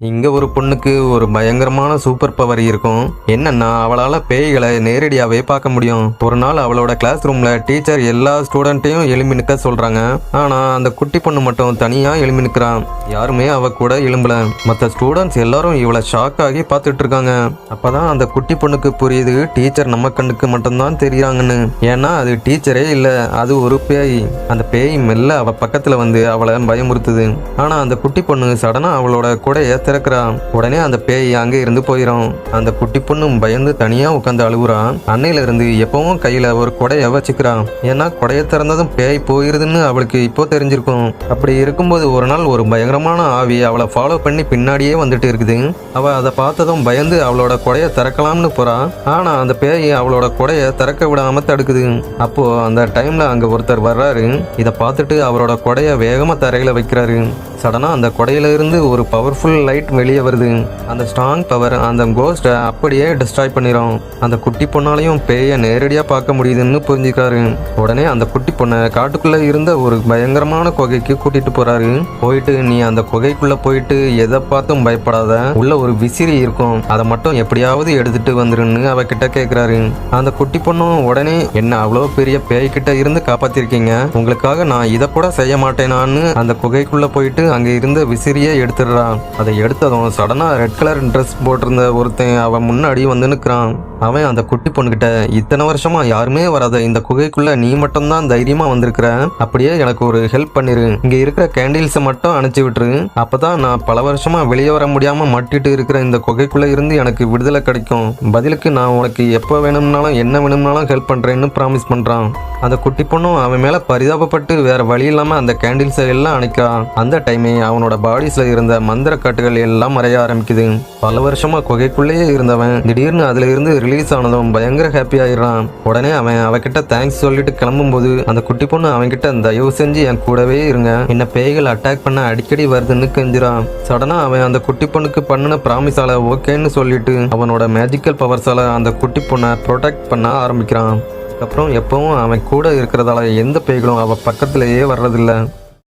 இங்க ஒரு பொண்ணுக்கு ஒரு பயங்கரமான சூப்பர் பவர் இருக்கும். என்னன்னா அவளால பேய்களை நேரடியாவே பார்க்க முடியும். ஒரு நாள் அவளோட கிளாஸ் ரூம்ல டீச்சர் எல்லா ஸ்டூடெண்ட்டையும் எழும்பி நிக்க சொல்றாங்க. ஆனா அந்த குட்டி பொண்ணு மட்டும் தனியா எழும்பி நிக்கிறான். யாருமே அவ கூட எழும்பல. மற்ற ஸ்டூடெண்ட்ஸ் எல்லாரும் இவளை ஷாக் ஆகி பார்த்துட்டு இருக்காங்க. அப்பதான் அந்த குட்டி பொண்ணுக்கு புரியுது, டீச்சர் நம்ம கண்ணுக்கு மட்டும்தான் தெரியாங்கன்னு. ஏன்னா அது டீச்சரே இல்ல, அது ஒரு பேய். அந்த பேய் மெல்ல அவ பக்கத்துல வந்து அவளை பயமுறுத்துது. ஆனா அந்த குட்டி பொண்ணு சடனா அவளோட கூடைய திறக்கிறான். உடனே அந்த பேய் அங்க இருந்து போயிடும். அந்த குட்டி பொண்ணும் பயந்து தனியா உட்காந்து அழுகுறான். அன்னையில இருந்து எப்பவும் கையில ஒரு கொடைய வச்சுக்கிறான். ஏன்னா கொடைய திறந்ததும் பேய் போயிருதுன்னு அவளுக்கு இப்போ தெரிஞ்சிருக்கும். அப்படி இருக்கும்போது ஒரு நாள் ஒரு பயங்கரமான ஆவி அவளை ஃபாலோ பண்ணி பின்னாடியே வந்துட்டு இருக்குது. அவ அதை பார்த்ததும் பயந்து அவளோட கொடைய திறக்கலாம்னு போறான். ஆனா அந்த பேய் அவளோட கொடைய திறக்க விடாம தடுக்குது. அப்போ அந்த டைம்ல அங்க ஒருத்தர் வர்றாரு. இதை பார்த்துட்டு அவரோட கொடைய வேகமா தரையில வைக்கிறாரு. சடனா அந்த கொடையில இருந்து ஒரு பவர்ஃபுல் லைட் வெளியே வருது. அந்த ஸ்ட்ராங் பவர் அந்த கோஸ்ட்டை அப்படியே டிஸ்ட்ராய் பண்ணிடும். அந்த குட்டி பொண்ணாலையும் பேயை நேரடியா பார்க்க முடியுதுன்னு புரிஞ்சுக்கிறாரு. உடனே அந்த குட்டி பொண்ணை காட்டுக்குள்ள இருந்த ஒரு பயங்கரமான குகைக்கு கூட்டிட்டு போறாரு. போயிட்டு நீ அந்த குகைக்குள்ள போயிட்டு எதை பார்த்தும் பயப்படாத, உள்ள ஒரு விசிறி இருக்கும், அதை மட்டும் எப்படியாவது எடுத்துட்டு வந்துருன்னு அவகிட்ட கேட்கிறாரு. அந்த குட்டி பொண்ணும் உடனே என்ன அவ்வளோ பெரிய பேய்கிட்ட இருந்து காப்பாத்திருக்கீங்க, உங்களுக்காக நான் இதை கூட செய்ய மாட்டேனான்னு அந்த குகைக்குள்ள போயிட்டு அங்க இருந்த விசிறியை எடுத்துடுறான். அதை எடுத்ததும் சடனா ரெட் கலர் ட்ரெஸ் போட்டிருந்த ஒருத்தன் அவன் முன்னாடி வந்து நிற்கிறான். அவன் அந்த குட்டி பொண்ணுகிட்ட, இத்தனை வருஷமா யாருமே வராத இந்த குகைக்குள்ள நீ மட்டும்தான் தைரியமா வந்திருக்கிற, அப்படியே எனக்கு ஒரு ஹெல்ப் பண்ணிரு, இங்க இருக்கிற கேண்டில்ஸை மட்டும் அணைச்சி விட்டுரு, அப்பதான் நான் பல வருஷமா வெளியே வர முடியாம மட்டிட்டு இருக்கிற இந்த குகைக்குள்ள இருந்து எனக்கு விடுதலை கிடைக்கும், பதிலுக்கு நான் உனக்கு எப்போ வேணும்னாலும் என்ன வேணும்னாலும் ஹெல்ப் பண்றேன்னு ப்ராமிஸ் பண்றான். அந்த குட்டி பொண்ணும் அவன் மேல பரிதாபப்பட்டு வேற வழி இல்லாம அந்த கேண்டில்ஸை எல்லாம் அணைக்கிறான். அந்த டைமே அவனோட பாடிஸ்ல இருந்த மந்திர காட்டுகள் எல்லாம் மறைய ஆரம்பிக்குது. பல வருஷமா குகைக்குள்ளேயே இருந்தவன் திடீர்னு அதுல இருந்து ரிலீஸ் ஆனதும் பயங்கர ஹாப்பி ஆயிடுறான். உடனே அவன் அவகிட்ட தேங்க்ஸ் சொல்லிட்டு கிளம்பும்போது அந்த குட்டி பொண்ணு அவன்கிட்ட, தயவு செஞ்சு என் கூடவே இருங்க, என்ன பேய்கள் அட்டாக் பண்ண அடிக்கடி வருதுன்னு கெஞ்சிரான். சடனா அவன் அந்த குட்டி பொண்ணுக்கு பண்ணின ப்ராமிஸால ஓகேன்னு சொல்லிட்டு அவனோட மேஜிக்கல் பவர்ஸால அந்த குட்டி பொண்ணை ப்ரொடெக்ட் பண்ண ஆரம்பிக்கிறான். அப்புறம் எப்பவும் அவன் கூட இருக்கிறதால எந்த பேய்களும் அவ பக்கத்திலேயே வர்றதில்லை.